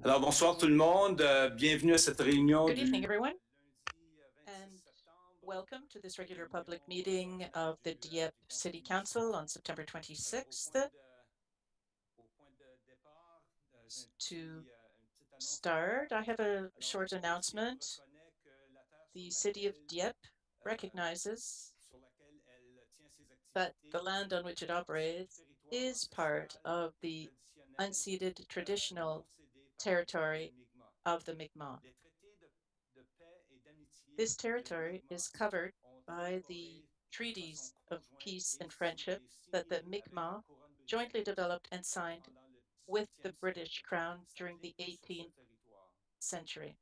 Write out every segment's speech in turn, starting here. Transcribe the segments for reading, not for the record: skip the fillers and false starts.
Alors, bonsoir tout le monde. Bienvenue à cette réunion Good evening, du everyone, lundi 26 and septembre. welcome to this regular public meeting of the Dieppe City Council on September 26th. To start, I have a short announcement. The city of Dieppe recognizes that the land on which it operates is part of the unceded traditional territory of the Mi'kmaq. This territory is covered by the treaties of peace and friendship that the Mi'kmaq jointly developed and signed with the British Crown during the 18th century.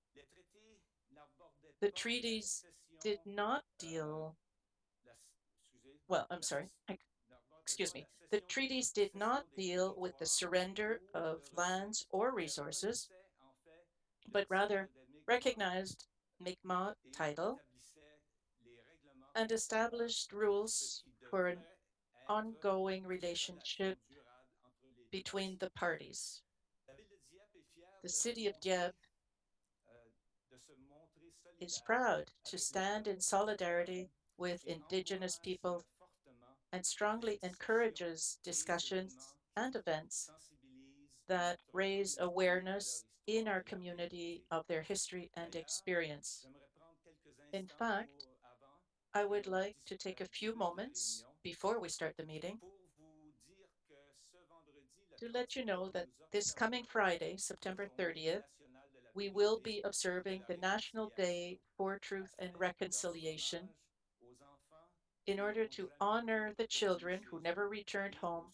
The treaties did not deal, excuse me, the treaties did not deal with the surrender of lands or resources, but rather recognized Mi'kmaq title and established rules for an ongoing relationship between the parties. The city of Dieppe is proud to stand in solidarity with Indigenous people and strongly encourages discussions and events that raise awareness in our community of their history and experience. In fact, I would like to take a few moments before we start the meeting to let you know that this coming Friday, September 30th, we will be observing the National Day for Truth and Reconciliation in order to honor the children who never returned home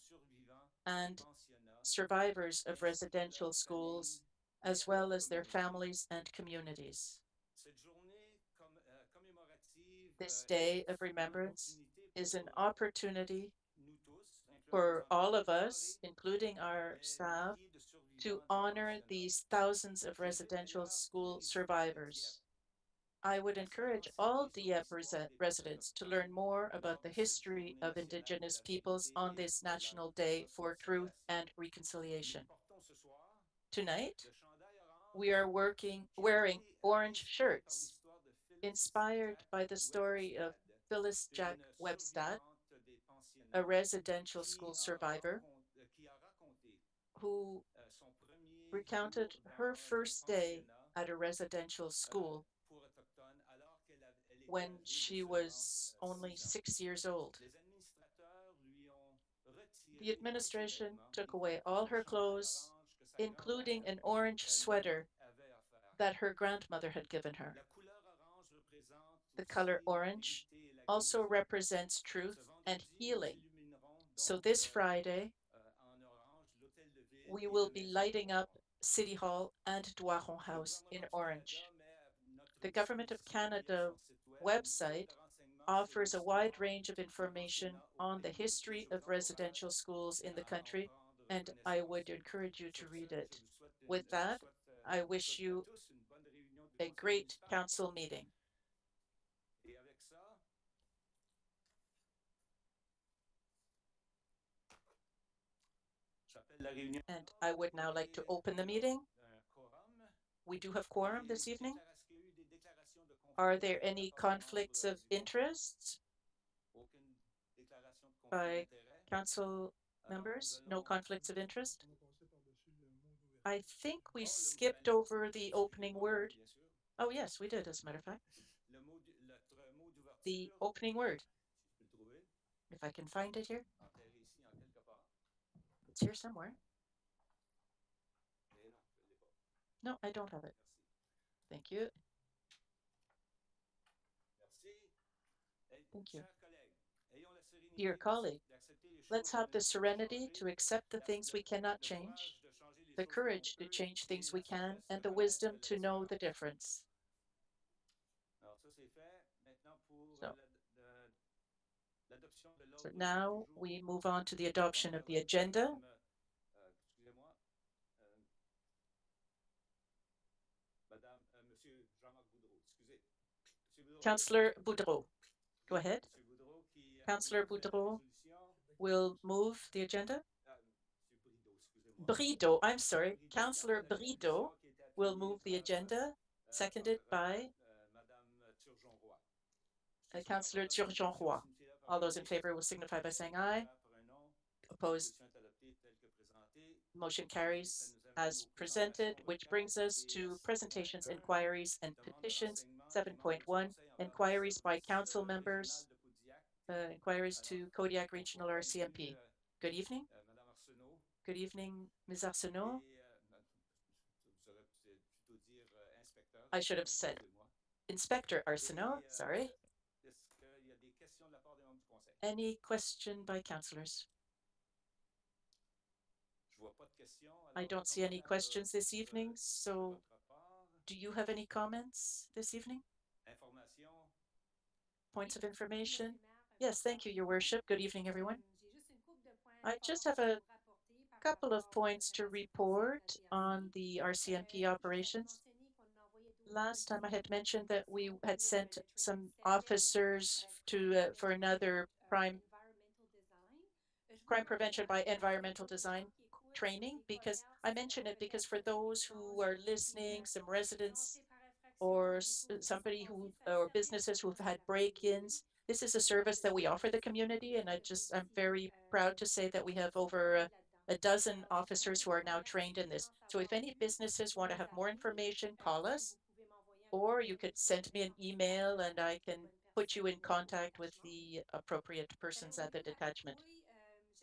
and survivors of residential schools, as well as their families and communities. This day of remembrance is an opportunity for all of us, including our staff, to honor these thousands of residential school survivors. I would encourage all Dieppe residents to learn more about the history of Indigenous peoples on this National Day for Truth and Reconciliation. Tonight, we are wearing orange shirts, inspired by the story of Phyllis Jack Webstad, a residential school survivor who recounted her first day at a residential school when she was only 6 years old. The administration took away all her clothes, including an orange sweater that her grandmother had given her. The color orange also represents truth and healing. So this Friday, we will be lighting up City Hall and Doiron House in orange. The Government of Canada website offers a wide range of information on the history of residential schools in the country, and I would encourage you to read it. With that, I wish you a great council meeting. And I would now like to open the meeting. We do have quorum this evening. Are there any conflicts of interest by council members? No conflicts of interest? I think we skipped over the opening word. Oh, yes, we did, as a matter of fact. The opening word. If I can find it here. It's here somewhere. No, I don't have it. Thank you. Thank you. Dear colleague, let's have the serenity to accept the things we cannot change, the courage to change things we can, and the wisdom to know the difference. So now we move on to the adoption of the agenda. Councilor Boudreau, go ahead. Councilor Boudreau will move the agenda. Brideau, I'm sorry, Councilor Brideau will move the agenda, seconded by Councilor Turgeon-Roy. All those in favor will signify by saying aye. Opposed? Motion carries as presented, which brings us to presentations, inquiries, and petitions. 7.1, inquiries by council members, inquiries to Kodiak Regional Rcmp. Good evening. Good evening, Ms. Arsenault. I should have said Inspector Arsenault, sorry. Any question by councillors? I don't see any questions this evening, so do you have any comments this evening? Points of information? Yes, thank you, Your Worship. Good evening, everyone. I just have a couple of points to report on the RCMP operations. Last time I had mentioned that we had sent some officers to for another crime prevention by environmental design training, because I mention it because for those who are listening, some residents or somebody who or businesses who've had break-ins, this is a service that we offer the community, and I'm very proud to say that we have over a dozen officers who are now trained in this. So if any businesses want to have more information, call us, or you could send me an email and I can put you in contact with the appropriate persons at the detachment.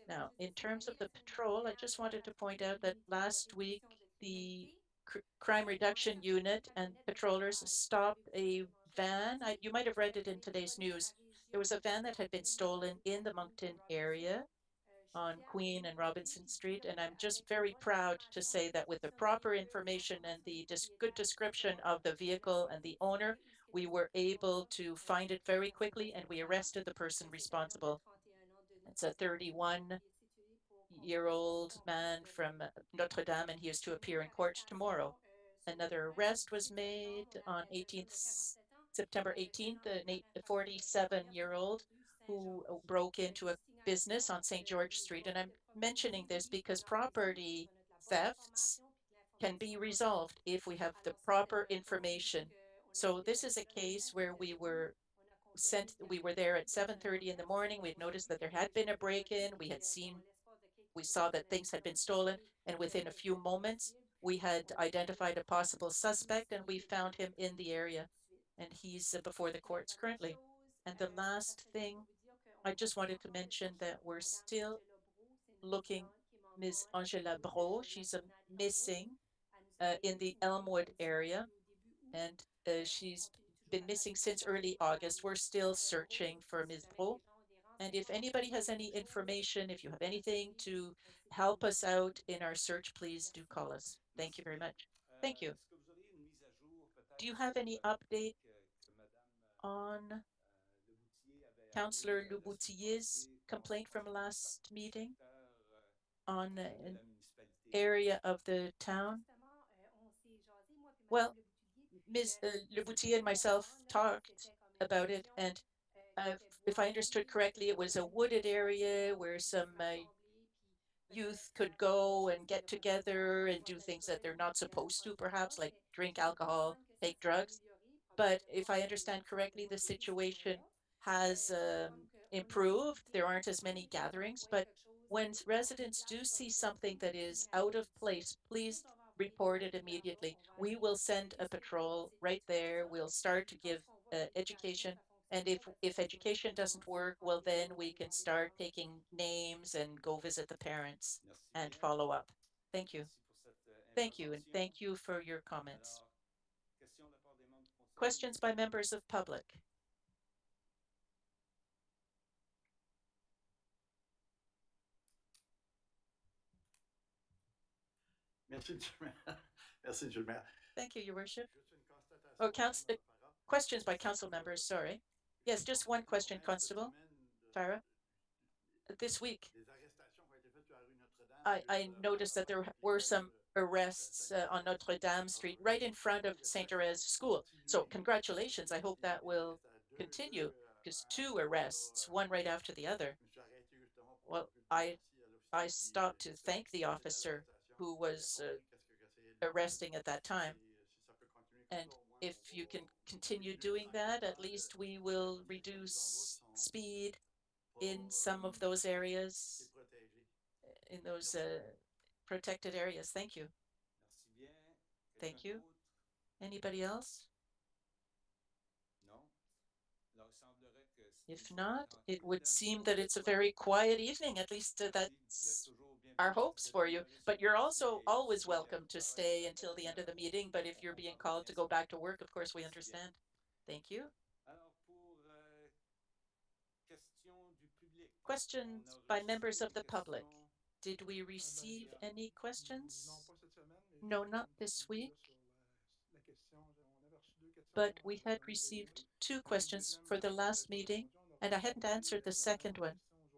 Now, in terms of the patrol, I just wanted to point out that last week, the Crime Reduction Unit and patrollers stopped a van. You might have read it in today's news. There was a van that had been stolen in the Moncton area on Queen and Robinson Street. And I'm just very proud to say that with the proper information and the good description of the vehicle and the owner, we were able to find it very quickly and we arrested the person responsible. It's a 31-year-old man from Notre Dame, and he is to appear in court tomorrow. Another arrest was made on September 18th, a 47-year-old who broke into a business on St. George Street. And I'm mentioning this because property thefts can be resolved if we have the proper information. So this is a case where we were there at 7:30 in the morning. We had noticed that there had been a break-in. We saw that things had been stolen, and within a few moments, we had identified a possible suspect, and we found him in the area, and he's before the courts currently. And the last thing, I just wanted to mention that we're still looking Ms. Angela Bro. She's missing in the Elmwood area, and she's been missing since early August. We're still searching for Ms. Bro. And if anybody has any information, if you have anything to help us out in our search, please do call us. Thank you very much. Thank you. Do you have any update on Councillor Louboutillier's complaint from last meeting on an area of the town? Well, Ms. Leboutillier and myself talked about it, and if I understood correctly, it was a wooded area where some youth could go and get together and do things that they're not supposed to, perhaps like drink alcohol, take drugs. But if I understand correctly, the situation has improved. There aren't as many gatherings, but when residents do see something that is out of place, please report it immediately. We will send a patrol right there. We'll start to give education. And if education doesn't work, well, then we can start taking names and go visit the parents and follow up. Thank you. Thank you, and thank you for your comments. Questions by members of public? Merci, Monsieur le maire. Merci, Monsieur le maire. Thank you, Your Worship. Oh, questions by council members, sorry. Yes, just one question, Constable Farah. This week, I noticed that there were some arrests on Notre Dame Street, right in front of St. Therese School. So congratulations. I hope that will continue, because two arrests, one right after the other. Well, I stopped to thank the officer who was arresting at that time. And if you can continue doing that, at least we will reduce speed in some of those areas, in those protected areas. Thank you. Thank you. Anybody else? If not, it would seem that it's a very quiet evening. At least that's our hopes for you. But you're also always welcome to stay until the end of the meeting. But if you're being called to go back to work, of course, we understand. Thank you. Questions by members of the public. Did we receive any questions? No, not this week. But we had received 2 questions for the last meeting, and I hadn't answered the second one.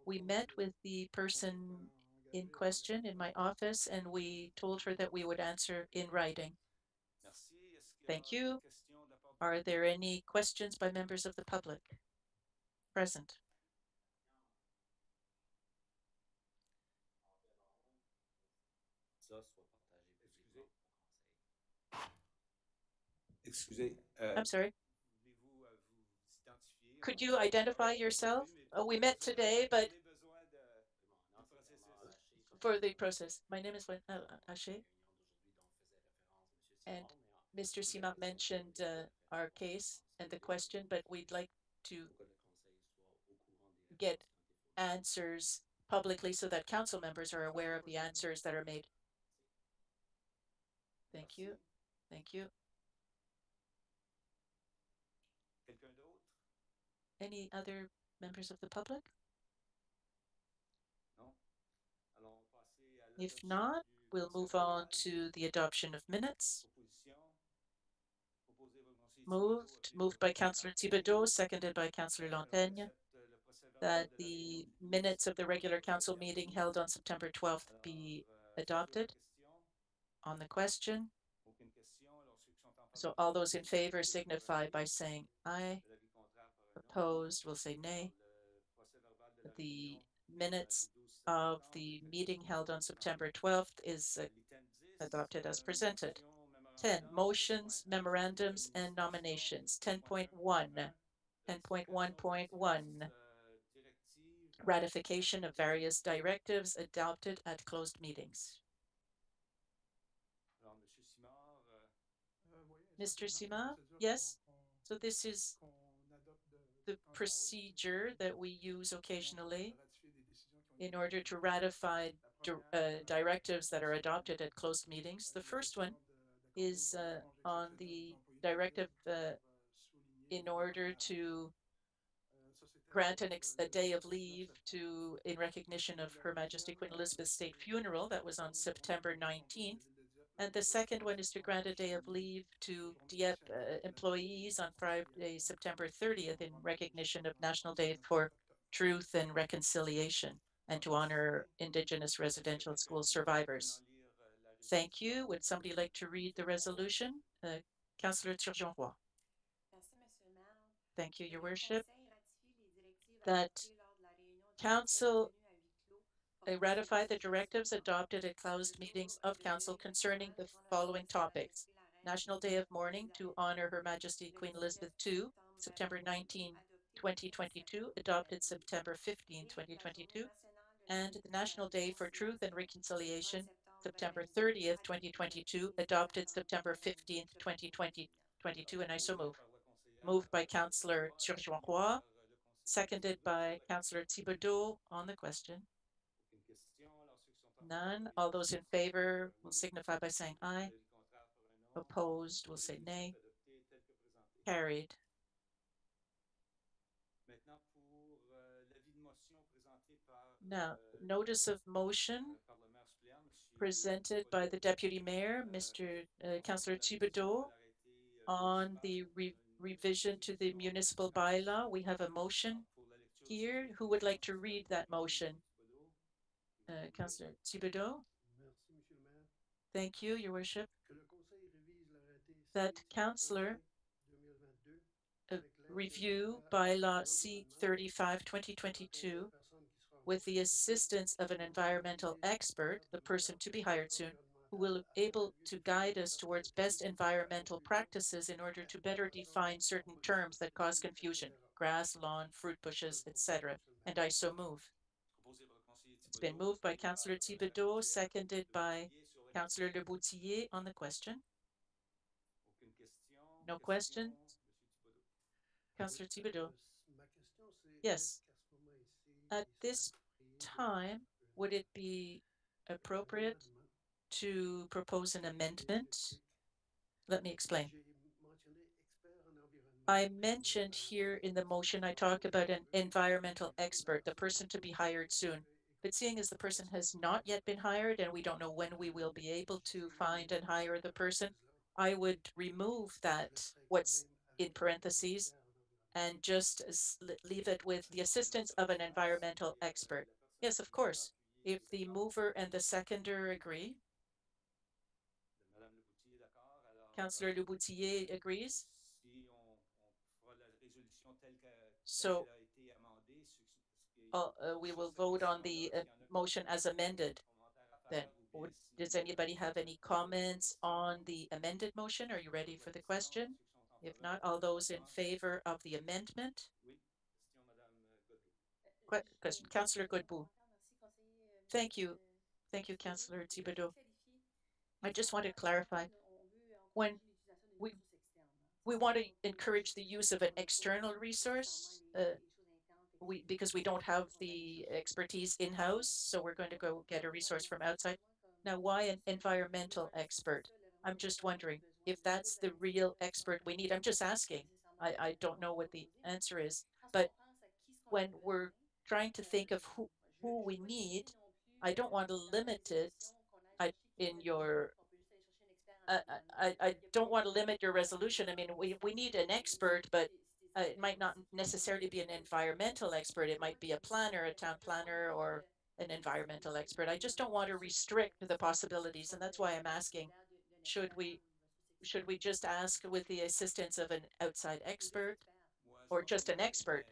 We met with the person in question in my office, and we told her that we would answer in writing. Thank you. Are there any questions by members of the public present? I'm sorry. Could you identify yourself? We met today, but for the process. My name is Haché, and Mr. Simard mentioned our case and the question, but we'd like to get answers publicly so that council members are aware of the answers that are made. Thank you. Thank you. Any other members of the public? If not, we'll move on to the adoption of minutes. Moved by Councillor Thibodeau, seconded by Councillor Lantaigne, that the minutes of the regular council meeting held on September 12th be adopted. On the question, so all those in favor signify by saying aye. Opposed will say nay. The minutes of the meeting held on September 12th is adopted as presented. 10. Motions, memorandums, and nominations. 10.1. 10.1.1. Ratification of various directives adopted at closed meetings. Mr. Simard, yes. So this is the procedure that we use occasionally in order to ratify directives that are adopted at closed meetings. The first one is on the directive in order to grant a day of leave in recognition of Her Majesty Queen Elizabeth's state funeral. That was on September 19th. And the second one is to grant a day of leave to Dieppe employees on Friday, September 30th, in recognition of National Day for Truth and Reconciliation, and to honor Indigenous residential school survivors. Thank you. Would somebody like to read the resolution? Councilor Turgeon-Roy. Thank you, Your Worship. That Council ratify the directives adopted at closed meetings of Council concerning the following topics. National Day of Mourning to honor Her Majesty Queen Elizabeth II, September 19, 2022, adopted September 15, 2022, and the National Day for Truth and Reconciliation, September 30th, 2022, adopted September 15th, 2022, and I so move. Moved by Councillor Turgeon-Roy, seconded by Councillor Thibodeau on the question. None. All those in favor will signify by saying aye. Opposed will say nay. Carried. Now, notice of motion presented by the Deputy Mayor, Mr. Councillor Thibodeau, on the revision to the municipal bylaw. We have a motion here. Who would like to read that motion? Councillor Thibodeau. Thank you, Your Worship. That Councillor review bylaw C35 2022 with the assistance of an environmental expert, the person to be hired soon, who will be able to guide us towards best environmental practices in order to better define certain terms that cause confusion, grass, lawn, fruit bushes, etc. And I so move. It's been moved by Councillor Thibodeau, seconded by Councillor Le Boutillier on the question. No question? Councillor Thibodeau. Yes. At this time, would it be appropriate to propose an amendment? Let me explain. I mentioned here in the motion, I talk about an environmental expert, the person to be hired soon. But seeing as the person has not yet been hired and we don't know when we will be able to find and hire the person, I would remove that, what's in parentheses, and just leave it with the assistance of an environmental expert. Yes, of course. If the mover and the seconder agree, Councillor Le Boutillier agrees. So we will vote on the motion as amended. Then, does anybody have any comments on the amended motion? Are you ready for the question? If not, all those in favor of the amendment? Question, Councillor Godbout. Thank you. Thank you, Councillor Thibodeau. I just want to clarify, when we we want to encourage the use of an external resource, because we don't have the expertise in-house, so we're going to go get a resource from outside. Now, why an environmental expert? I'm just wondering if that's the real expert we need. I'm just asking. I don't know what the answer is, but when we're trying to think of who we need, I don't want to limit it. In your I don't want to limit your resolution. I mean, we need an expert, but it might not necessarily be an environmental expert. It might be a planner, a town planner, or an environmental expert. I just don't want to restrict the possibilities, and that's why I'm asking, should we just ask with the assistance of an outside expert or just an expert?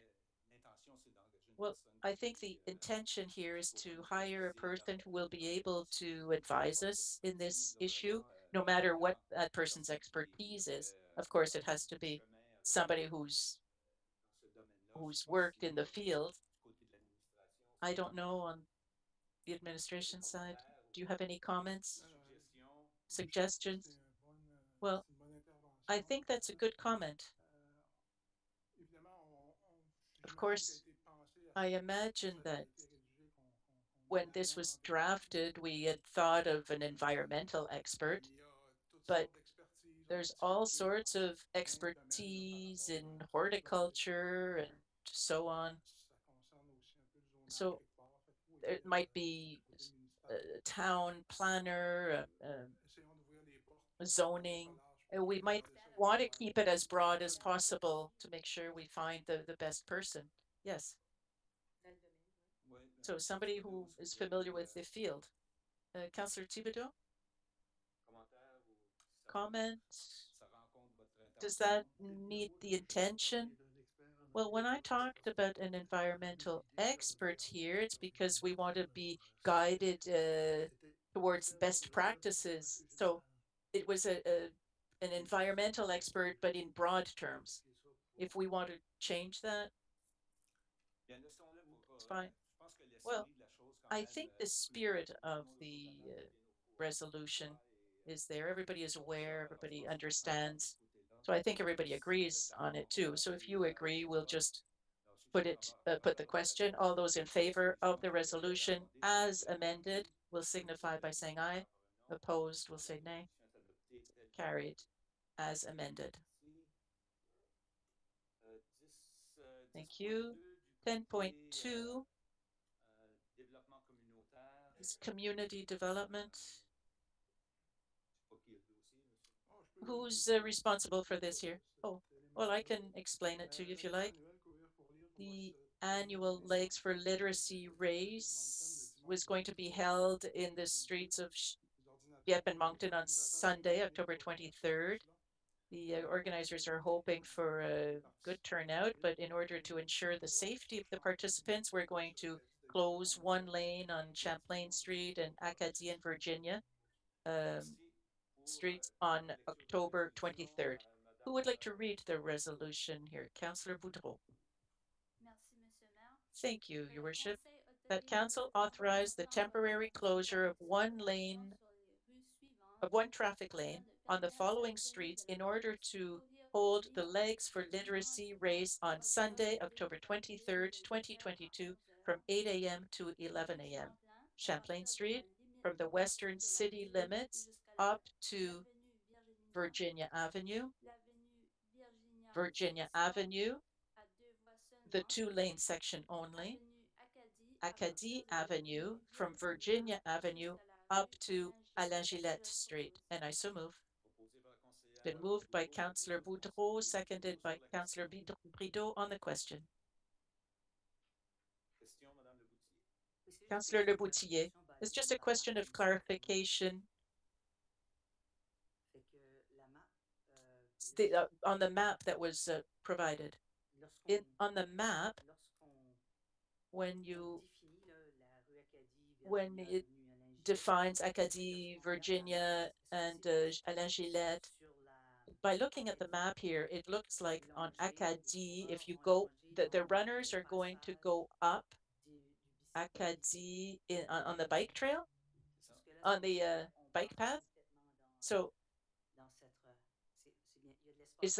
Well, I think the intention here is to hire a person who will be able to advise us in this issue, no matter what that person's expertise is. Of course, it has to be somebody who's worked in the field. I don't know on the administration side. Do you have any comments, suggestions? Well, I think that's a good comment. Of course, I imagine that when this was drafted, we had thought of an environmental expert, but there's all sorts of expertise in horticulture and so on. So it might be a town planner, zoning. We might want to keep it as broad as possible to make sure we find the best person. Yes. So somebody who is familiar with the field. Councillor Thibodeau? Comment? Does that meet the intention? Well, when I talked about an environmental expert here, it's because we want to be guided towards best practices. So it was an environmental expert, but in broad terms. If we want to change that, it's fine. Well, I think the spirit of the resolution is there. Everybody is aware, everybody understands. So I think everybody agrees on it too. So if you agree, we'll just put the question. All those in favor of the resolution as amended will signify by saying aye. Opposed will say nay. Carried as amended. Thank you. 10.2 is community development. Who's responsible for this here? Oh, well, I can explain it to you if you like. The annual Legs for Literacy race was going to be held in the streets of Dieppe and Moncton on Sunday, October 23rd. The organizers are hoping for a good turnout, but in order to ensure the safety of the participants, we're going to close one lane on Champlain Street and Acadie in Virginia streets on October 23rd. Who would like to read the resolution here? Councillor Boudreau. Thank you, Your Worship. That Council authorize the temporary closure of one traffic lane on the following streets in order to hold the Legs for Literacy race on Sunday, October 23rd, 2022, from 8 a.m. to 11 a.m. Champlain Street, from the western city limits up to Virginia Avenue, the two-lane section only, Acadie Avenue, from Virginia Avenue up to Alain Gillette Street. And I so move. Been moved by Councillor Boudreau, seconded by Councillor Brideau on the question. Councillor Le Boutillier, it's just a question of clarification. On the map that was provided. On the map, when it defines Acadie, Virginia, and Alain Gillette, by looking at the map here, it looks like on Acadie, if you go, the runners are going to go up Acadie on the bike trail, on the bike path. So is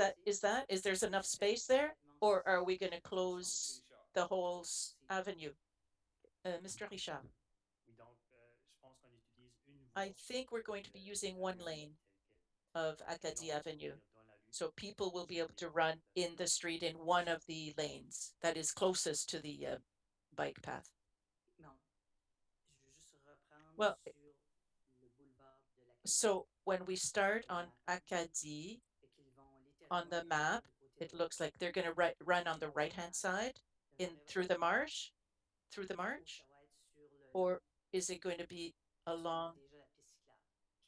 there's enough space there, or are we going to close the whole avenue? Mr. Richard. I think we're going to be using one lane of Acadie Avenue. So people will be able to run in the street in one of the lanes that is closest to the bike path. Well, so when we start on Acadie, on the map, it looks like they're going to run on the right-hand side through the marsh, or is it going to be along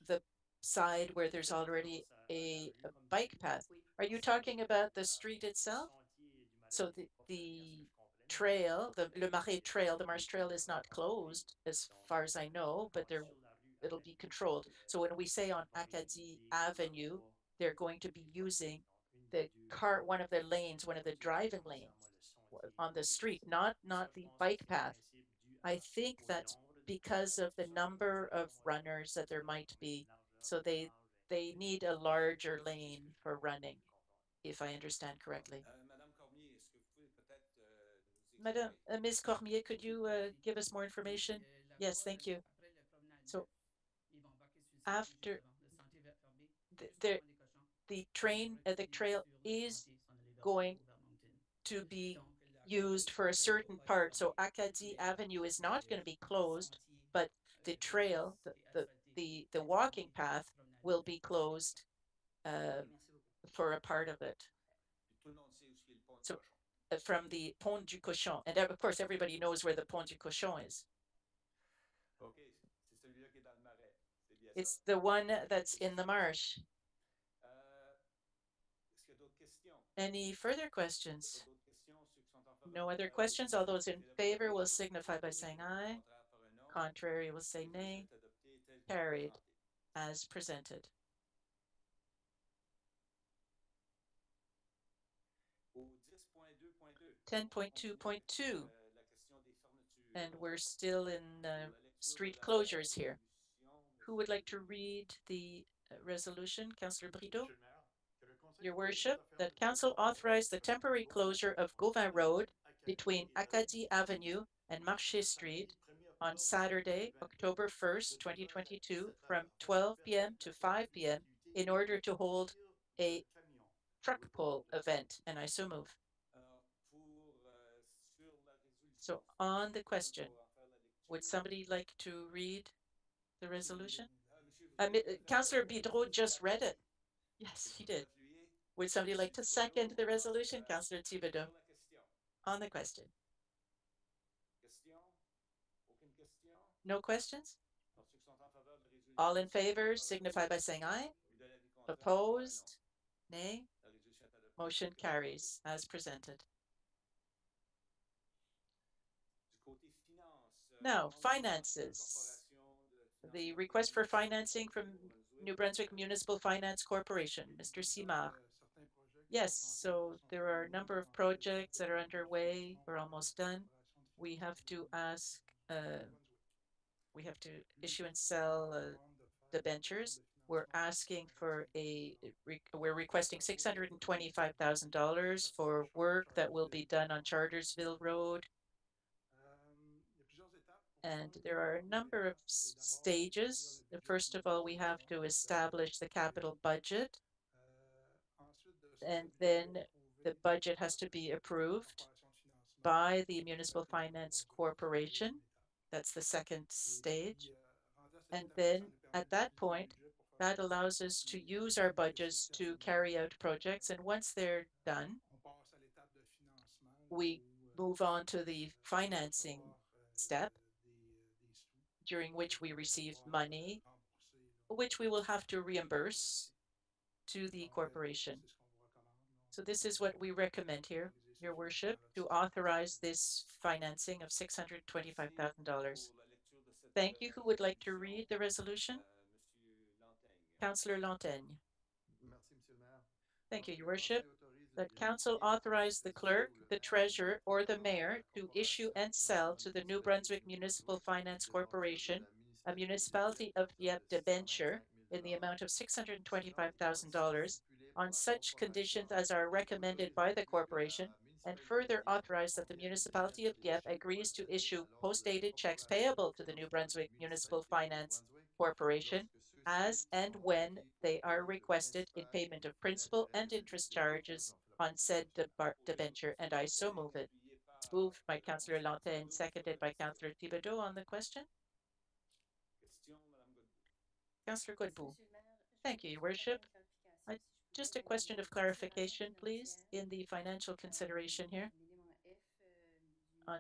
the side where there's already a bike path? Are you talking about the street itself? So the trail, Le Marais Trail, the Marsh Trail is not closed as far as I know, but it'll be controlled. So when we say on Acadie Avenue, they're going to be using one of the lanes, one of the driving lanes on the street, not the bike path. I think that's because of the number of runners that there might be. So they need a larger lane for running, if I understand correctly. Madame, Ms. Cormier, could you give us more information? Yes, thank you. So after the trail is going to be used for a certain part. So Acadie Avenue is not going to be closed, but the trail, the walking path will be closed for a part of it. So from the Pont du Cochon, and of course everybody knows where the Pont du Cochon is. It's the one that's in the marsh. Any further questions? No other questions. All those in favor will signify by saying aye. Contrary will say nay. Carried as presented. 10.2.2. And we're still in street closures here. Who would like to read the resolution? Councillor Brideau. Your Worship, that Council authorized the temporary closure of Gauvin Road between Acadie Avenue and Marché Street on Saturday, October 1st, 2022, from 12 p.m. to 5 p.m. in order to hold a truck pull event, and I so move. So on the question, would somebody like to read the resolution? Councillor Bidreau just read it. Yes, he did. Would somebody like to second the resolution? Councillor Thibodeau. On the question. No questions? All in favor signify by saying aye. Opposed? Nay? Motion carries as presented. Now, finances. The request for financing from New Brunswick Municipal Finance Corporation, Mr. Simard. Yes, so there are a number of projects that are underway or almost done. We have to ask, we have to issue and sell debentures. We're asking for we're requesting $625,000 for work that will be done on Chartersville Road. And there are a number of stages. First of all, we have to establish the capital budget, and then the budget has to be approved by the Municipal Finance Corporation. That's the second stage. And then at that point, that allows us to use our budgets to carry out projects. And once they're done, we move on to the financing step, during which we receive money, which we will have to reimburse to the corporation. So this is what we recommend here, Your Worship, to authorize this financing of $625,000. Thank you. Who would like to read the resolution? Councilor Lantaigne. Thank you, Your Worship. That council authorize the clerk, the treasurer, or the mayor to issue and sell to the New Brunswick Municipal Finance Corporation a municipality of Dieppe debenture in the amount of $625,000 on such conditions as are recommended by the corporation, and further authorize that the municipality of Dieppe agrees to issue post-dated checks payable to the New Brunswick Municipal Finance Corporation as and when they are requested in payment of principal and interest charges on said debenture, and I so move it. It's moved by Councillor Lantaigne, seconded by Councillor Thibodeau on the question. Councillor Godbout. Thank you, Your Worship. Just a question of clarification, please, in the financial consideration here. On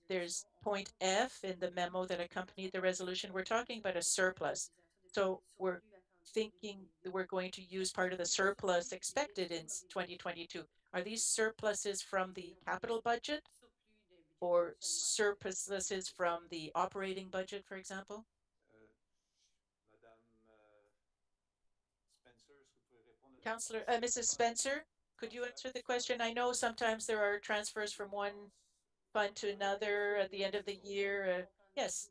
There's point F in the memo that accompanied the resolution. We're talking about a surplus. So we're thinking that we're going to use part of the surplus expected in 2022. Are these surpluses from the capital budget or surpluses from the operating budget, for example? Councillor, Mrs. Spencer, could you answer the question? I know sometimes there are transfers from one fund to another at the end of the year. Yes.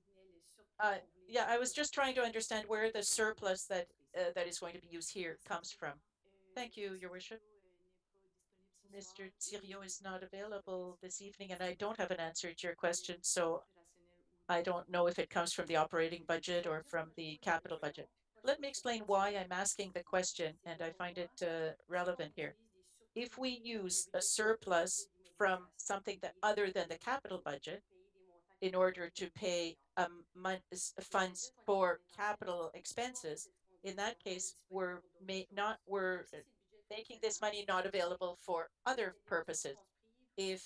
Yeah, I was just trying to understand where the surplus that is going to be used here comes from. Thank you, Your Worship. Mr. Thiriot is not available this evening, and I don't have an answer to your question, so I don't know if it comes from the operating budget or from the capital budget. Let me explain why I'm asking the question, and I find it relevant here. If we use a surplus from something that other than the capital budget in order to pay funds for capital expenses, in that case, we're making this money not available for other purposes. If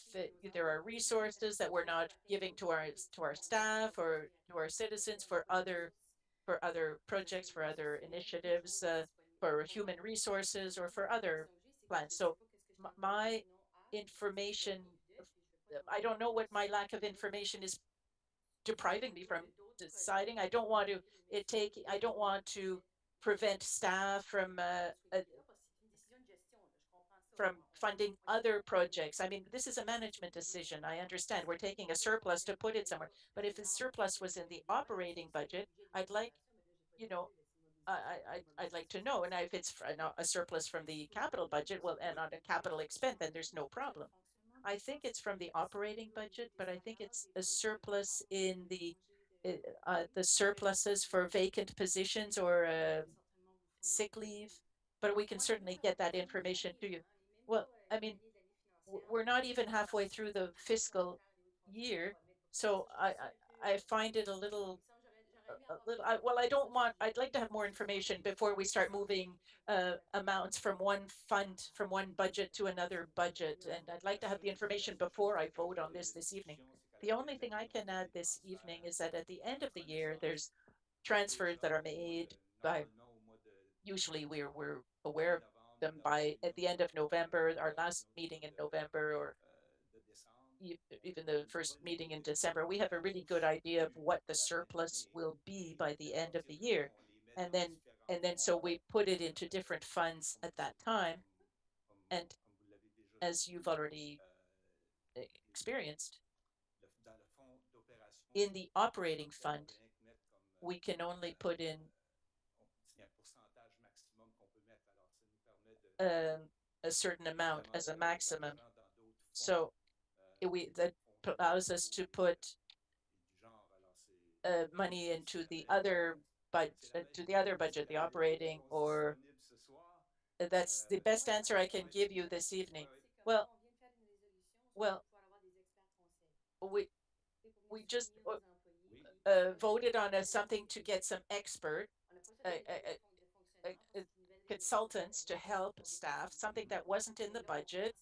there are resources that we're not giving to our staff or to our citizens for other projects, for other initiatives, for human resources, or for other plans. So my information, I don't know what my lack of information is depriving me from deciding. I don't want to prevent staff from funding other projects. I mean, this is a management decision. I understand we're taking a surplus to put it somewhere, but if the surplus was in the operating budget, I'd like, you know, I'd like to know. And if it's a surplus from the capital budget, well, and on a capital expense, then there's no problem. I think it's from the operating budget, but I think it's a surplus in the surpluses for vacant positions or sick leave, but we can certainly get that information to you. Well, I mean, we're not even halfway through the fiscal year, so I find it well, I'd like to have more information before we start moving amounts from one fund, from one budget to another budget. And I'd like to have the information before I vote on this evening. The only thing I can add this evening is that at the end of the year, there's transfers that are made by, usually we're aware of them by at the end of November, our last meeting in November, or even the first meeting in December, we have a really good idea of what the surplus will be by the end of the year. And then so we put it into different funds at that time. And as you've already experienced, in the operating fund, we can only put in a certain amount as a maximum. So that allows us to put money into the other budget, the operating, or that's the best answer I can give you this evening. Well, we just voted on something to get some expert uh, uh, consultants to help staff, something that wasn't in the budget.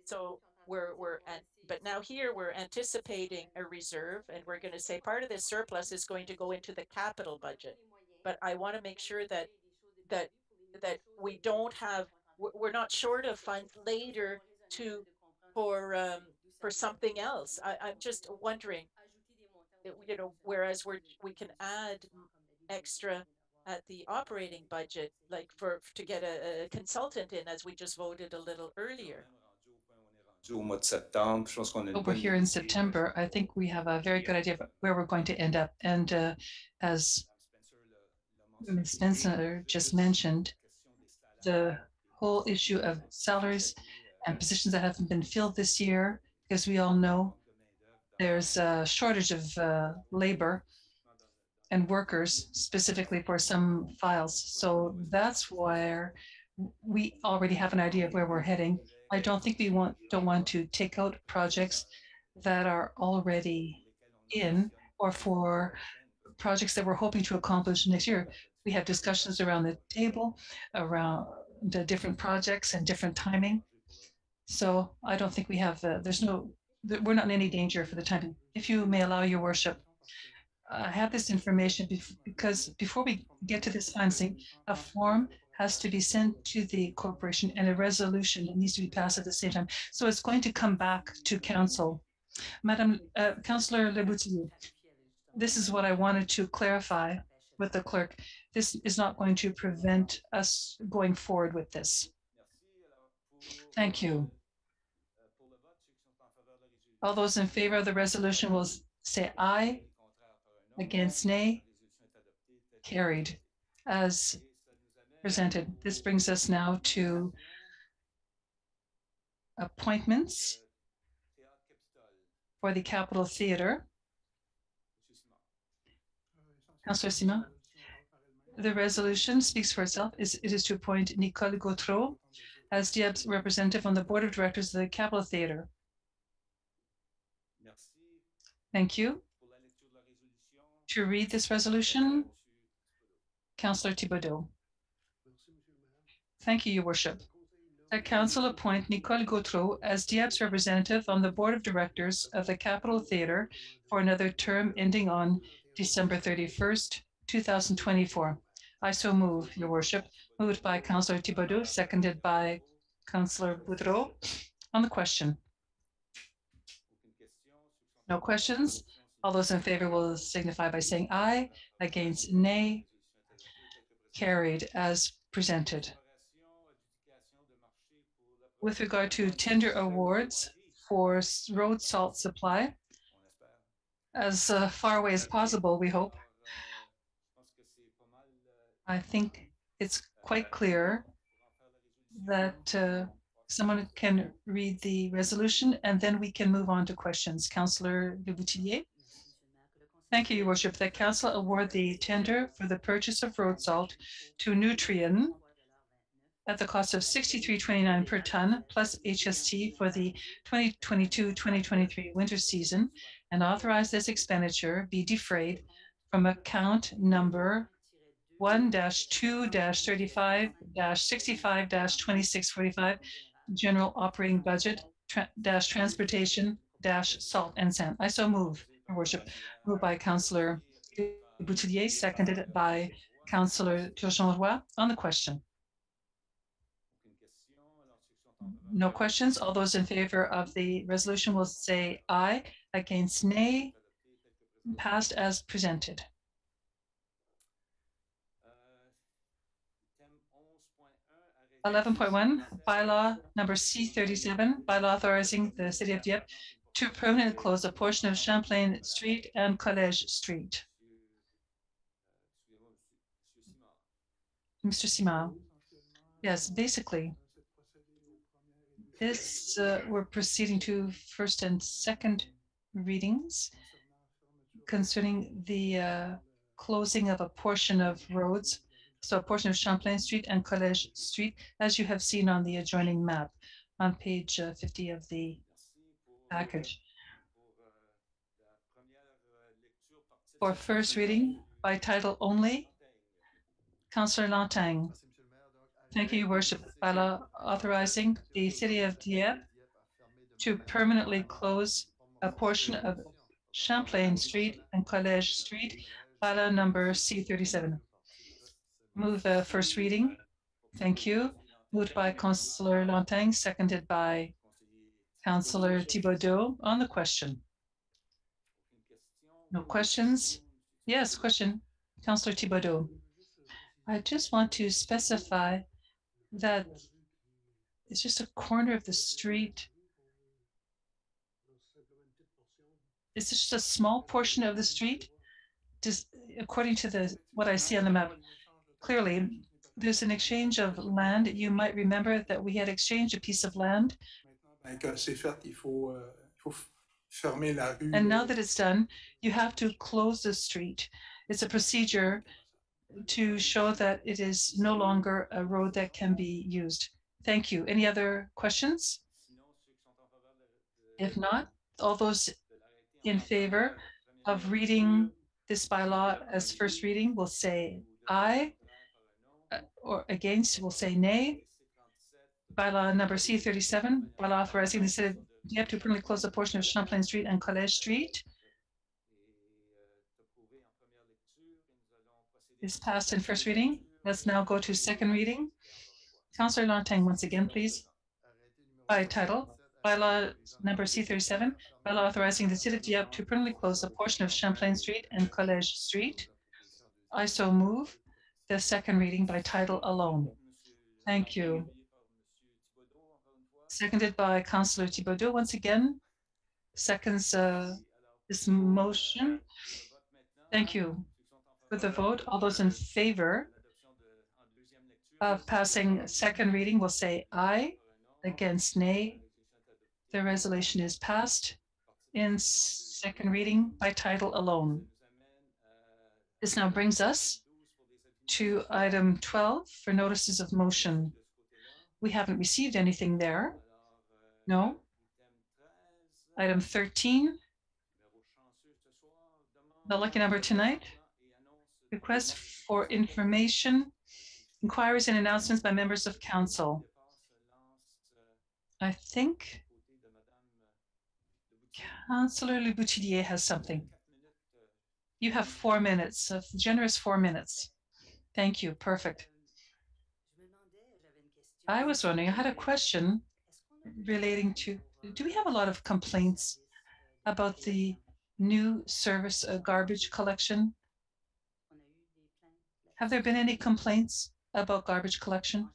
So but now here we're anticipating a reserve, and we're going to say part of this surplus is going to go into the capital budget. But I want to make sure that we don't have, we're not short of funds later to for something else. I'm just wondering, whereas we can add extra at the operating budget, like to get a consultant in, as we just voted a little earlier. Over here in September, I think we have a very good idea of where we're going to end up. And as Ms. Spencer just mentioned, the whole issue of salaries and positions that haven't been filled this year, because we all know there's a shortage of labor and workers specifically for some files. So that's where we already have an idea of where we're heading. I don't think we don't want to take out projects that are already in, or for projects that we're hoping to accomplish next year. We have discussions around the table around the different projects and different timing. So I don't think we have, we're not in any danger for the timing. If you may allow, your worship, I have this information because before we get to this financing, a form has to be sent to the corporation and a resolution needs to be passed at the same time. So it's going to come back to council. Madam Councilor Leboutillier, this is what I wanted to clarify with the clerk. This is not going to prevent us going forward with this. Thank you. All those in favor of the resolution will say aye. Against, nay. Carried as presented. This brings us now to appointments for the Capitol Theatre. Councillor Simon, the resolution speaks for itself. It is to appoint Nicole Gautreau as Dieppe's representative on the board of directors of the Capitol Theatre. Thank you. To read this resolution, Councillor Thibodeau. Thank you, Your Worship. The Council appoint Nicole Gautreau as Dieppe's representative on the board of directors of the Capitol Theatre for another term ending on December 31st, 2024. I so move, Your Worship. Moved by Councillor Thibodeau, seconded by Councillor Boudreau. On the question. No questions. All those in favor will signify by saying aye. Against, nay. Carried as presented. With regard to tender awards for road salt supply, as far away as possible, we hope. I think it's quite clear that someone can read the resolution and then we can move on to questions. Councillor Leboutillier. Thank you, Your Worship. The Council award the tender for the purchase of road salt to Nutrien at the cost of $63.29 per ton plus HST for the 2022-2023 winter season, and authorize this expenditure be defrayed from account number 1-2-35-65-2645 General Operating Budget Transportation Salt and Sand. I so move, Your Worship. Moved by Councillor Boutillier, seconded by Councillor Turgeon-Roy. On the question. No questions. All those in favor of the resolution will say aye. Against, nay. Passed as presented. 11.1, bylaw number C37, bylaw authorizing the City of Dieppe to permanently close a portion of Champlain Street and Collège Street. Mr. Simao. Yes, basically, this we're proceeding to first and second readings concerning the closing of a portion of roads, so a portion of Champlain Street and Collège Street, as you have seen on the adjoining map on page 50 of the package. For first reading by title only, Councilor Lantagne. Thank you, Your Worship. Bylaw authorizing the City of Dieppe to permanently close a portion of Champlain Street and Collège Street, bylaw number C37. Move first reading. Thank you. Moved by Councilor Lantagne, seconded by Councilor Thibodeau. On the question. No questions? Yes, question. Councilor Thibodeau. I just want to specify that it's just a corner of the street. It's just a small portion of the street, just according to what I see on the map. Clearly, there's an exchange of land. You might remember that we had exchanged a piece of land. And now that it's done, you have to close the street. It's a procedure to show that it is no longer a road that can be used. Thank you. Any other questions? If not, all those in favor of reading this bylaw as first reading will say aye, or against will say nay. Bylaw number C37, bylaw authorizing the City of Dieppe to permanently close a portion of Champlain Street and Collège Street is passed in first reading. Let's now go to second reading. Councilor Lantagne, once again, please. By title, bylaw number C37, bylaw authorizing the City of Dieppe to permanently close a portion of Champlain Street and Collège Street. I so move the second reading by title alone. Thank you. Seconded by Councilor Thibodeau. Once again, seconds this motion. Thank you. For the vote, all those in favor of passing second reading will say aye. Against, nay. The resolution is passed in second reading by title alone. This now brings us to item 12 for notices of motion. We haven't received anything there. No. Item 13, the lucky number tonight, request for information, inquiries and announcements by members of council. I think Councilor Le Boutillier has something. You have 4 minutes, a generous 4 minutes. Thank you, perfect. I was wondering, I had a question relating to, do we have a lot of complaints about the new service garbage collection? Have there been any complaints about garbage collection?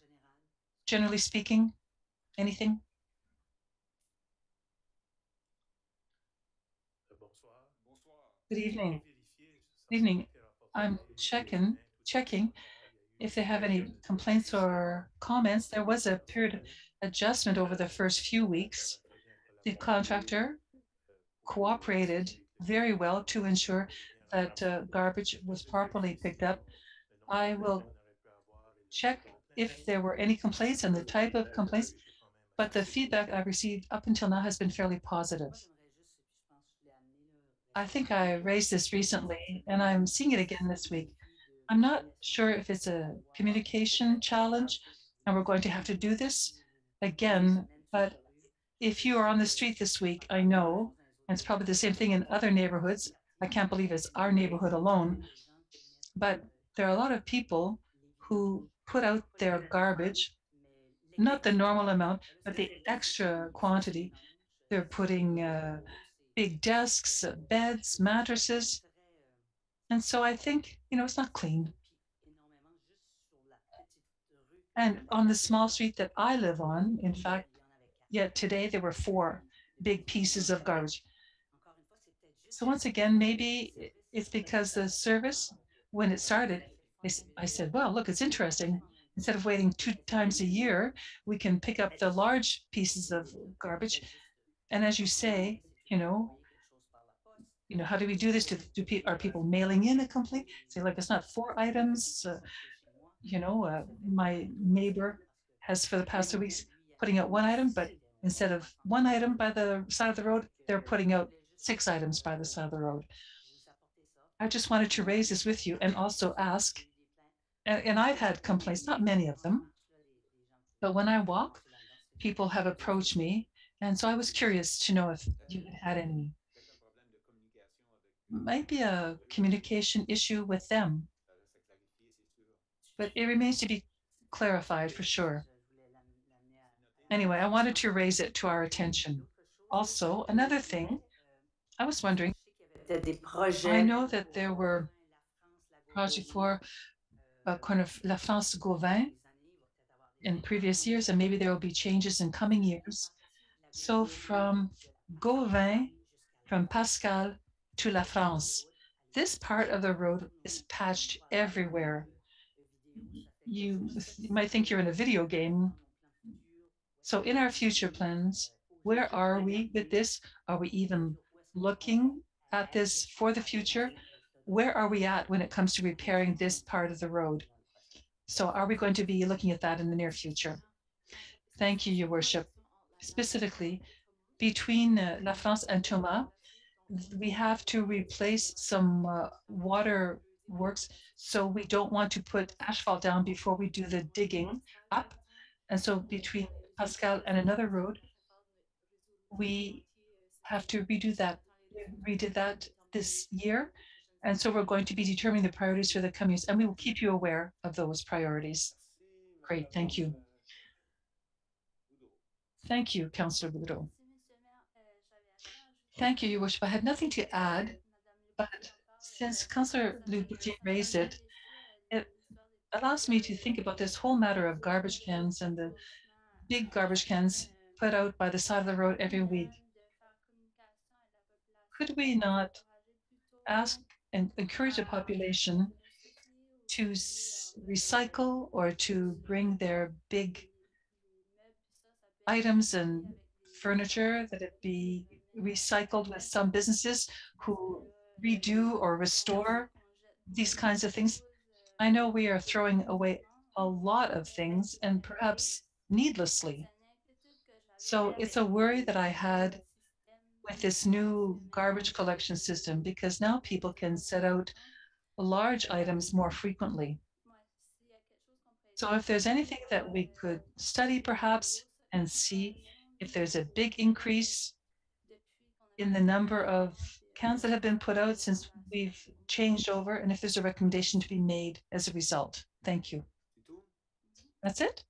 Generally speaking, anything? Good evening. Good evening. I'm checking if they have any complaints or comments. There was a period of adjustment over the first few weeks. The contractor cooperated very well to ensure that garbage was properly picked up. I will check if there were any complaints and the type of complaints, but the feedback I've received up until now has been fairly positive. I think I raised this recently, and I'm seeing it again this week. I'm not sure if it's a communication challenge, and we're going to have to do this again, but if you are on the street this week, I know, and it's probably the same thing in other neighborhoods. I can't believe it's our neighborhood alone, but there are a lot of people who put out their garbage, not the normal amount, but the extra quantity. They're putting big desks, beds, mattresses. And so I think, it's not clean. And on the small street that I live on, in fact, yet today there were 4 big pieces of garbage. So once again, maybe it's because the service, when it started, I said, well, look, it's interesting. Instead of waiting 2 times a year, we can pick up the large pieces of garbage. And as you say, how do we do this? Are people mailing in a complaint? Say, like, it's not 4 items. My neighbor has for the past 2 weeks putting out 1 item, but instead of 1 item by the side of the road, they're putting out 6 items by the side of the road. I just wanted to raise this with you and also ask, and I've had complaints, not many of them, but when I walk, people have approached me. And so I was curious to know if you had any, might be a communication issue with them, but it remains to be clarified for sure. Anyway, I wanted to raise it to our attention. Also, another thing, I was wondering, I know that there were projects for kind of La France Gauvin in previous years, and maybe there will be changes in coming years. So from Gauvin, from Pascal to La France, this part of the road is patched everywhere. You might think you're in a video game. So in our future plans, where are we with this? Are we even looking at this for the future? Where are we at when it comes to repairing this part of the road? So are we going to be looking at that in the near future? Thank you, Your Worship. Specifically, between La France and Thomas, we have to replace some water works. So we don't want to put asphalt down before we do the digging up. And so between Pascal and another road, we have to redo that. We redid that this year. And so we're going to be determining the priorities for the coming years, and we will keep you aware of those priorities. Great, thank you. Thank you, Councillor Boudreau. Thank you, Your Worship. I had nothing to add, but since Councillor Louboutin raised it, it allows me to think about this whole matter of garbage cans and the big garbage cans put out by the side of the road every week. Could we not ask and encourage the population to recycle or to bring their big items and furniture, that it be recycled with some businesses who redo or restore these kinds of things? I know we are throwing away a lot of things and perhaps needlessly. So it's a worry that I had with this new garbage collection system, because now people can set out large items more frequently. So if there's anything that we could study perhaps and see if there's a big increase in the number of cans that have been put out since we've changed over, and if there's a recommendation to be made as a result. Thank you. That's it?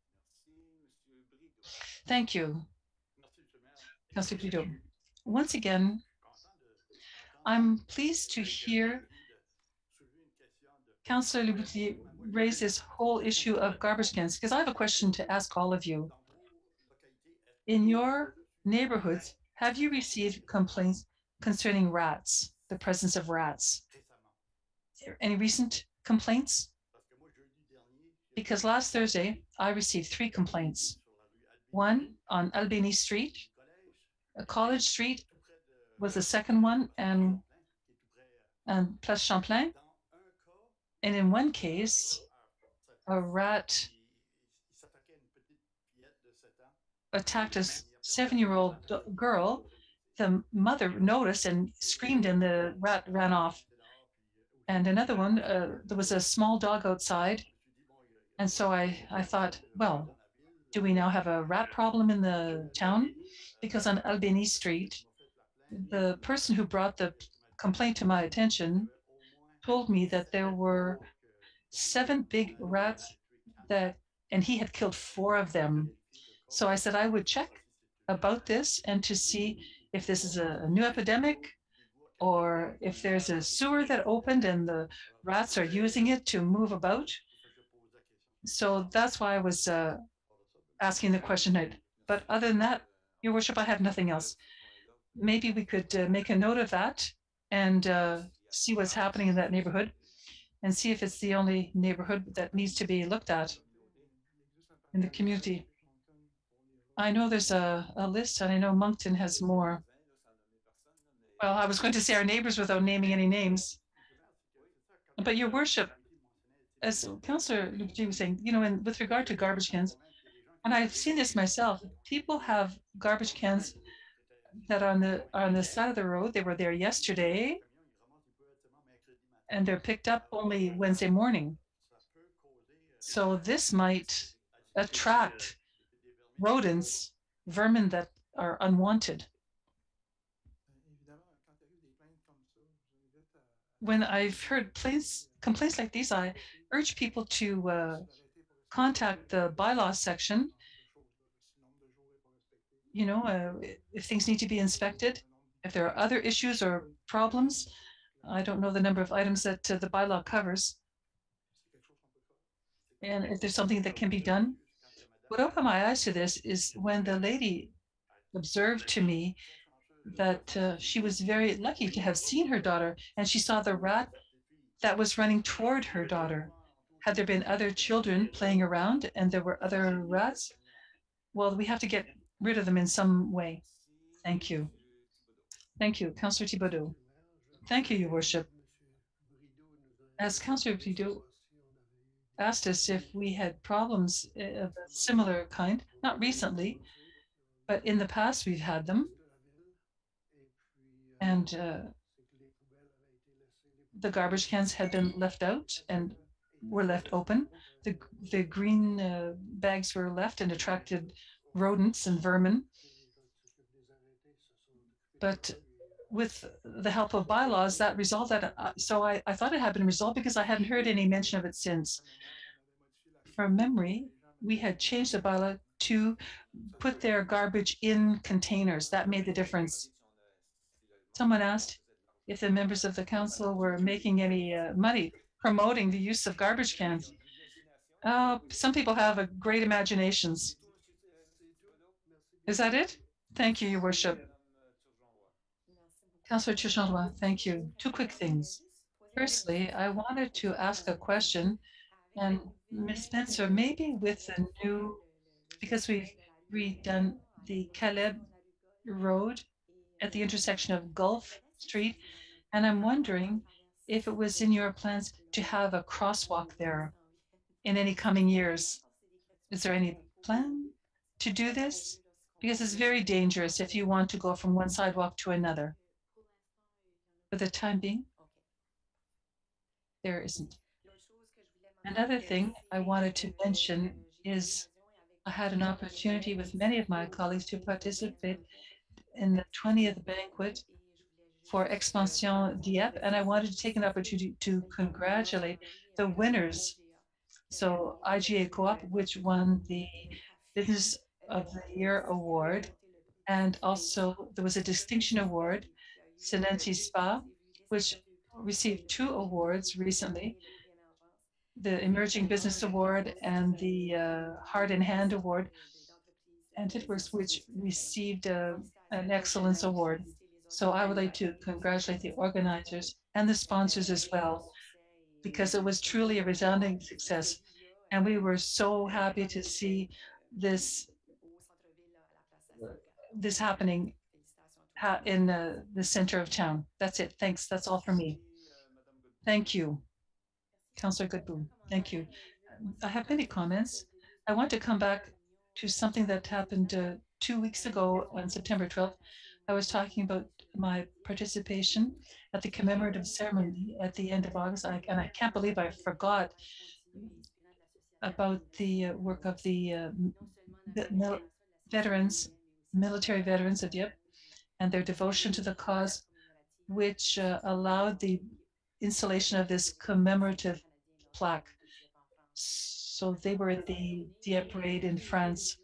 Thank you, Councillor Guido. Once again, I'm pleased to hear Councillor Louboutin raise this whole issue of garbage cans, because I have a question to ask all of you. In your neighborhoods, have you received complaints concerning rats, the presence of rats? Any recent complaints? Because last Thursday, I received 3 complaints. One on Albany Street, College Street was the second one, and Place Champlain. And in one case, a rat attacked a 7-year-old girl. The mother noticed and screamed, and the rat ran off. And another one, there was a small dog outside. And so I thought, well, do we now have a rat problem in the town? Because on Albany Street, the person who brought the complaint to my attention told me that there were 7 big rats and he had killed 4 of them. So I said I would check about this and to see if this is a new epidemic or if there's a sewer that opened and the rats are using it to move about. So that's why I was asking the question. But other than that, Your Worship, I have nothing else. Maybe we could make a note of that and see what's happening in that neighborhood and see if it's the only neighborhood that needs to be looked at in the community. I know there's a list, and I know Moncton has more. Well, I was going to say our neighbors without naming any names. But Your Worship, as Councillor G was saying, with regard to garbage cans, and I've seen this myself, people have garbage cans that are on the side of the road. They were there yesterday, and they're picked up only Wednesday morning. So this might attract rodents, vermin that are unwanted. When I've heard complaints like these, I urge people to contact the bylaw section. If things need to be inspected, if there are other issues or problems, I don't know the number of items that the bylaw covers. And if there's something that can be done, what opened my eyes to this is when the lady observed to me that she was very lucky to have seen her daughter, and she saw the rat that was running toward her daughter. Had there been other children playing around and there were other rats, well, we have to get rid of them in some way. Thank you. Thank you, Councillor Thibodeau. Thank you, Your Worship. As Councillor Thibodeau asked us if we had problems of a similar kind, not recently, but in the past we've had them. And the garbage cans had been left out and were left open. The green bags were left and attracted rodents and vermin. But with the help of bylaws, that resolved that. So I thought it had been resolved because I hadn't heard any mention of it since. From memory, we had changed the bylaw to put their garbage in containers. That made the difference. Someone asked if the members of the council were making any money promoting the use of garbage cans. Some people have a great imaginations. Is that it? Thank you, Your Worship. Councillor Turgeon, thank you. Two quick things. Firstly, I wanted to ask a question, and Ms. Spencer, maybe with the new, because we've redone the Caleb Road at the intersection of Gulf Street, and I'm wondering if it was in your plans to have a crosswalk there in any coming years. Is there any plan to do this? Because it's very dangerous if you want to go from one sidewalk to another. For the time being, there isn't. Another thing I wanted to mention is I had an opportunity with many of my colleagues to participate in the 20th banquet for Expansion Dieppe, and I wanted to take an opportunity to congratulate the winners. So IGA Co-op, which won the Business of the Year award, and also there was a distinction award, Senenti Spa, which received 2 awards recently, the Emerging Business Award and the Heart and Hand Award, and it was which received an Excellence Award. So I would like to congratulate the organizers and the sponsors as well, because it was truly a resounding success. And we were so happy to see this happening in the center of town. That's it. Thanks. That's all for me. Thank you, Councillor Goodboom. Thank you. I have many comments. I want to come back to something that happened 2 weeks ago on September 12th. I was talking about my participation at the commemorative ceremony at the end of August, and I can't believe I forgot about the work of the military veterans of Dieppe and their devotion to the cause, which allowed the installation of this commemorative plaque. So they were at the Dieppe parade in France.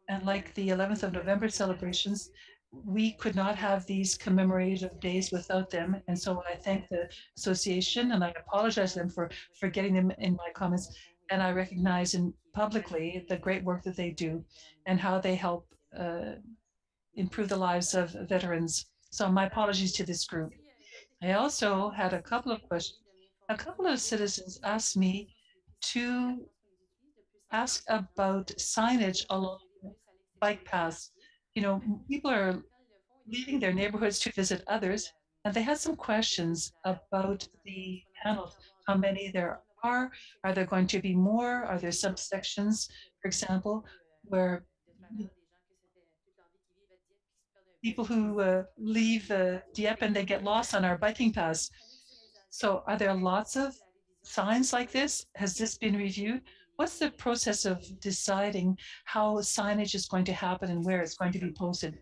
And like the 11th of November celebrations, we could not have these commemorative days without them. And so I thank the association and I apologize to them for getting them in my comments. And I recognize in publicly the great work that they do and how they help improve the lives of veterans. So my apologies to this group. I also had a couple of questions. A couple of citizens asked me to ask about signage along bike paths. You know, people are leaving their neighborhoods to visit others, and they had some questions about the panels, how many there are there going to be more? Are there some sections, for example, where people who leave Dieppe and they get lost on our biking paths? So are there lots of signs like this? Has this been reviewed? What's the process of deciding how signage is going to happen and where it's going to be posted?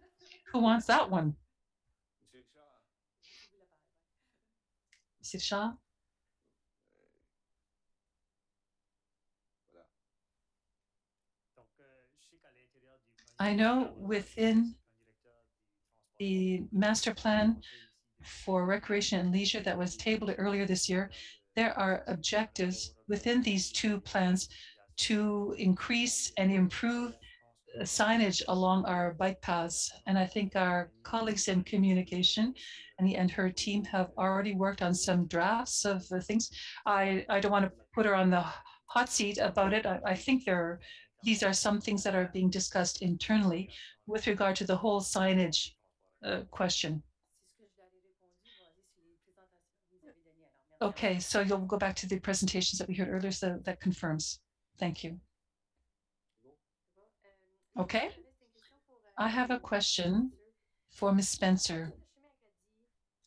Who wants that one? Mr. Shah? I know within the master plan for recreation and leisure that was tabled earlier this year, there are objectives within these two plans to increase and improve signage along our bike paths. And I think our colleagues in communication and her team have already worked on some drafts of things. I don't want to put her on the hot seat about it. I think these are some things that are being discussed internally with regard to the whole signage question. Okay, so you'll go back to the presentations that we heard earlier, so that confirms. Thank you. Okay, I have a question for Ms. Spencer.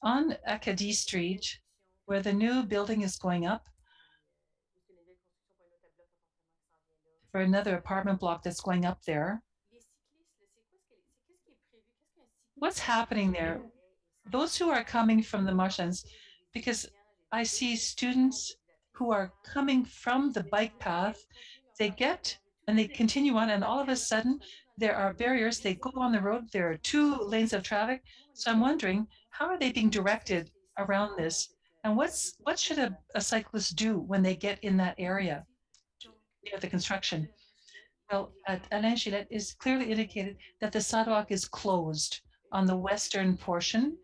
On Acadie Street, where the new building is going up for another apartment block that's going up there, what's happening there? Those who are coming from the marshlands, because I see students who are coming from the bike path, they get and they continue on, and all of a sudden there are barriers. They go on the road, there are two lanes of traffic. So I'm wondering, how are they being directed around this? And what should a cyclist do when they get in that area near the construction? Well, at Alain Gillette is clearly indicated that the sidewalk is closed on the western portion.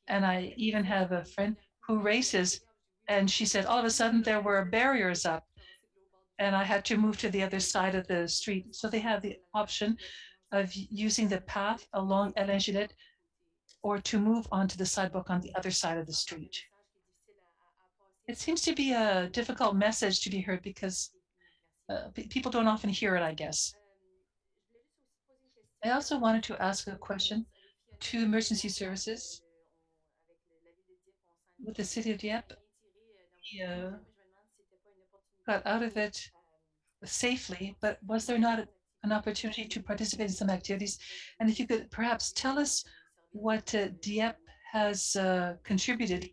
And I even have a friend who races, and she said all of a sudden there were barriers up, and I had to move to the other side of the street. So they have the option of using the path along Alain Gillette or to move onto the sidewalk on the other side of the street. It seems to be a difficult message to be heard because people don't often hear it, I guess. I also wanted to ask a question to emergency services. With the city of Dieppe, we got out of it safely, but was there not an opportunity to participate in some activities? And if you could perhaps tell us what Dieppe has contributed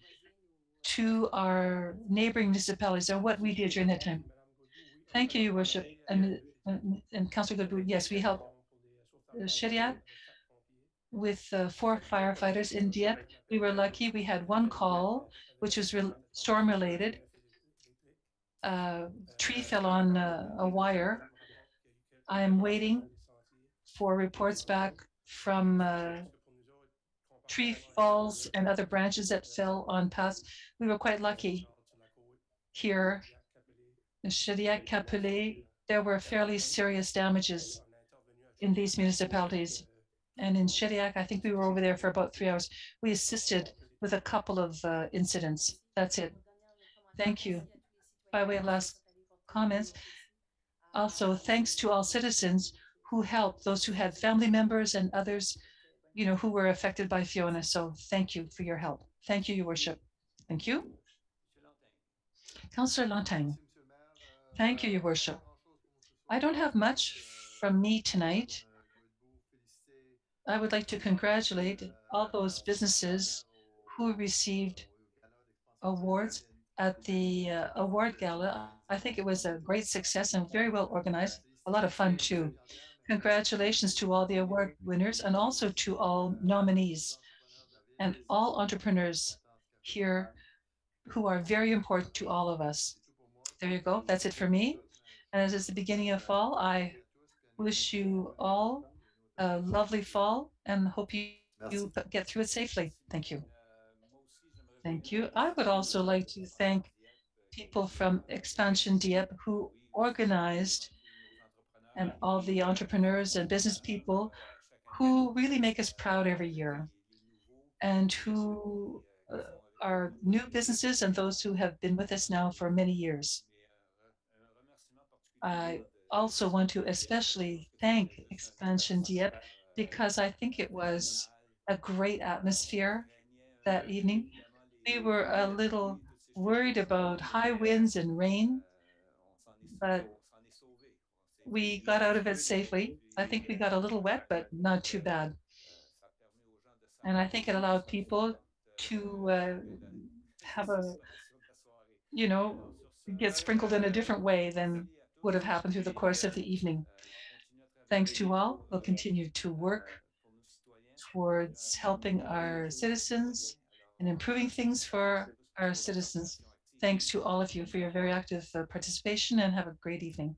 to our neighboring municipalities or what we did during that time. Thank you, Your Worship. And Councilor Godbout, yes, we helped Shediac with 4 firefighters in Dieppe. We were lucky. We had one call, which was storm related. Tree fell on a wire. I am waiting for reports back from tree falls and other branches that fell on paths. We were quite lucky here in Shediac, Capelet. There were fairly serious damages in these municipalities. And in Shediac, I think we were over there for about 3 hours. We assisted with a couple of incidents. That's it. Thank you. By way of last comments, also thanks to all citizens who helped, those who had family members and others, who were affected by Fiona. So thank you for your help. Thank you, Your Worship. Thank you. Councillor Lantagne. Thank you, Your Worship. I don't have much from me tonight. I would like to congratulate all those businesses who received awards at the award gala. I think it was a great success and very well organized, a lot of fun too. Congratulations to all the award winners and also to all nominees and all entrepreneurs here who are very important to all of us. There you go. That's it for me. And as it's the beginning of fall, I wish you all a lovely fall and hope you get through it safely. Thank you. Thank you. I would also like to thank people from Expansion Dieppe who organized and all the entrepreneurs and business people who really make us proud every year and who are new businesses and those who have been with us now for many years. I also want to especially thank Expansion Dieppe because I think it was a great atmosphere that evening. We were a little worried about high winds and rain, but we got out of it safely. I think we got a little wet, but not too bad. And I think it allowed people to have a, you know, get sprinkled in a different way than would have happened through the course of the evening. Thanks to all, we'll continue to work towards helping our citizens and improving things for our citizens. Thanks to all of you for your very active participation and have a great evening.